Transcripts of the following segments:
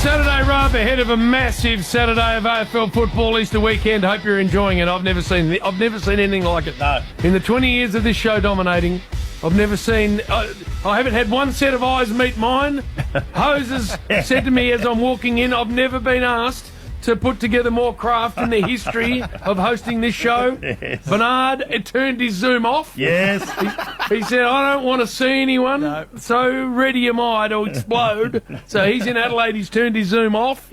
Saturday rub ahead of a massive Saturday of AFL football Easter weekend. Hope you're enjoying it. I've never seen anything like it. No. In the 20 years of this show dominating, I've never seen. I haven't had one set of eyes meet mine. Hoses said to me as I'm walking in, I've never been asked to put together more craft in the history of hosting this show. Yes. Bernard turned his Zoom off. Yes. He said, I don't want to see anyone, No. so ready am I to explode. So he's in Adelaide, he's turned his Zoom off.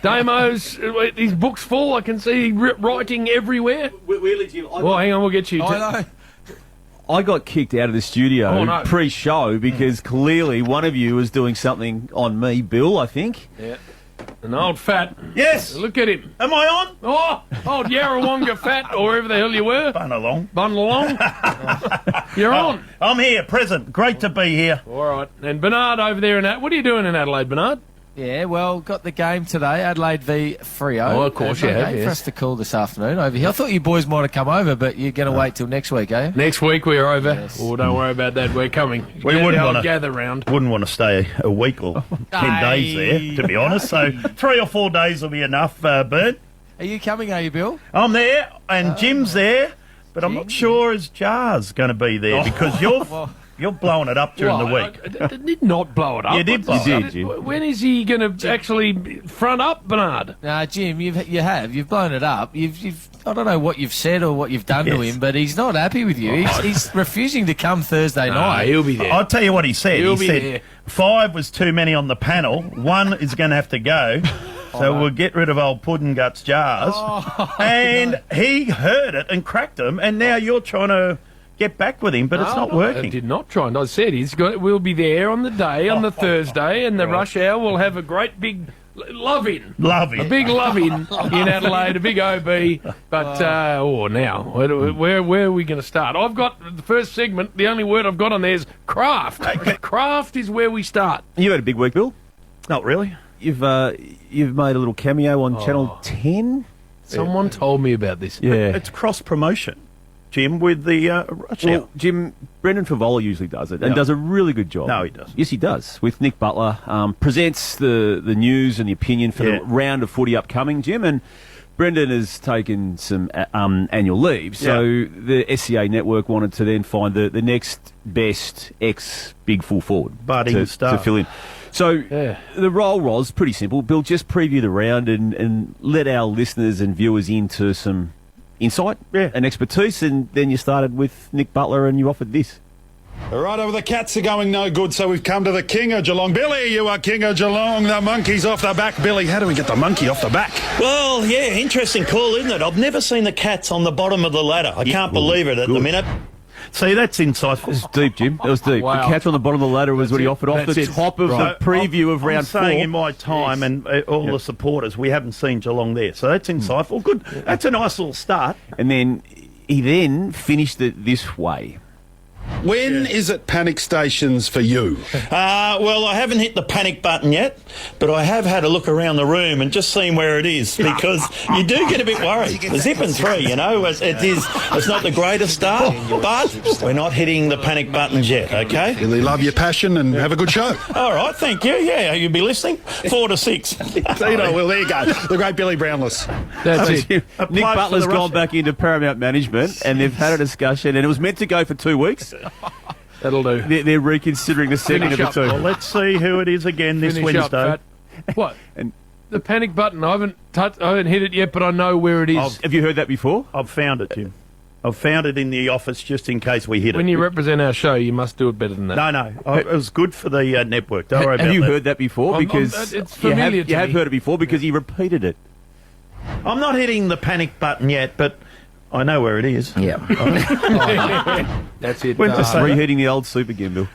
Damo's, his book's full, I can see writing everywhere. Well, hang on, we'll get you. I got kicked out of the studio pre-show because clearly one of you was doing something on me, Bill, I think. Yeah. An old fat. Yes. Look at him. Am I on? Oh, old Yarrawonga fat, or wherever the hell you were. Bun along. You're on. I'm here, present. Great to be here. All right. And Bernard over there in what are you doing in Adelaide, Bernard? Yeah, well, got the game today, Adelaide v Freo. Oh, of course you have, game yes. for us to call this afternoon over here. I thought you boys might have come over, but you're going to wait till next week, eh? Next week we're over. Yes. Oh, don't worry about that. We're coming. We wouldn't want to gather round. Wouldn't want to stay a week or 10 days there, to be honest. So 3 or 4 days will be enough, Bert. Are you coming, are you, Bill? I'm there, and Jim's there, but I'm not sure is Jar's going to be there because you're blowing it up during the week. I did not blow it up. You did blow it up. Jim. When is he going to actually front up, Bernard? Nah, Jim, you've blown it up. You've I don't know what you've said or what you've done to him, but he's not happy with you. He's refusing to come Thursday night. He'll be there. I'll tell you what he said. He'll he be said there. 5 was too many on the panel. 1 is going to have to go. So we'll get rid of old Puddin' Guts Jars. And he heard it and cracked him, and now you're trying to get back with him, but it's not working. I did not try. And I said we'll be there on the day, on the Thursday, and the rush hour will have a great big love-in. Love A it. big love-in in Adelaide, a big OB. But, now, where are we going to start? I've got the first segment, the only word I've got on there is craft. Craft is where we start. You had a big week, Bill. Not really. You've made a little cameo on Channel 10. Someone told me about this. Yeah. It's cross-promotion, Jim, with the rush hour. Well, Jim, Brendan Favola usually does it and does a really good job. No, he doesn't. Yes, he does. With Nick Butler, presents the news and the opinion for the round of footy upcoming, Jim, and Brendan has taken some annual leave, so the SCA network wanted to then find the next best ex-big full forward Budding star to fill in. So the role was pretty simple. Bill, just preview the round and let our listeners and viewers into some insight and expertise, and then you started with Nick Butler and you offered this. All right, over the Cats are going no good, so we've come to the King of Geelong. Billy, you are King of Geelong. The monkey's off the back. Billy, how do we get the monkey off the back? Well, yeah, interesting call, isn't it? I've never seen the Cats on the bottom of the ladder. I can't believe it at the minute. See, that's insightful. It was deep, Jim. It was deep. Wow. The Cats on the bottom of the ladder was what he offered off the top of the preview of round 4. I'm saying in my time and all the supporters, we haven't seen Geelong there. So that's insightful. Good. That's a nice little start. And then he then finished it this way. When is it panic stations for you? Well, I haven't hit the panic button yet, but I have had a look around the room and just seen where it is, because you do get a bit worried. The zipping 3, you know, it's not the greatest start, but we're not hitting the panic buttons yet, okay? Really love your passion and have a good show. All right, thank you. Yeah, you'll be listening. 4 to 6. Tino, well, there you go. The great Billy Brownless. That's it. Nick Butler's gone back into Paramount Management, and they've had a discussion, and it was meant to go for 2 weeks. That'll do. They're reconsidering the second of the 2. Well, let's see who it is again this Finish up, Wednesday. Fat. What? The panic button. I haven't hit it yet, but I know where it is. Have you heard that before? I've found it, Jim. I've found it in the office just in case we hit it. When you represent our show, you must do it better than that. No. It was good for the network. Don't worry about Have you that. heard that before? Because it's familiar to you have me. heard it before because he repeated it. I'm not hitting the panic button yet, but I know where it is. Yeah. That's it. When to say that? Reheating the old soup again, Bill.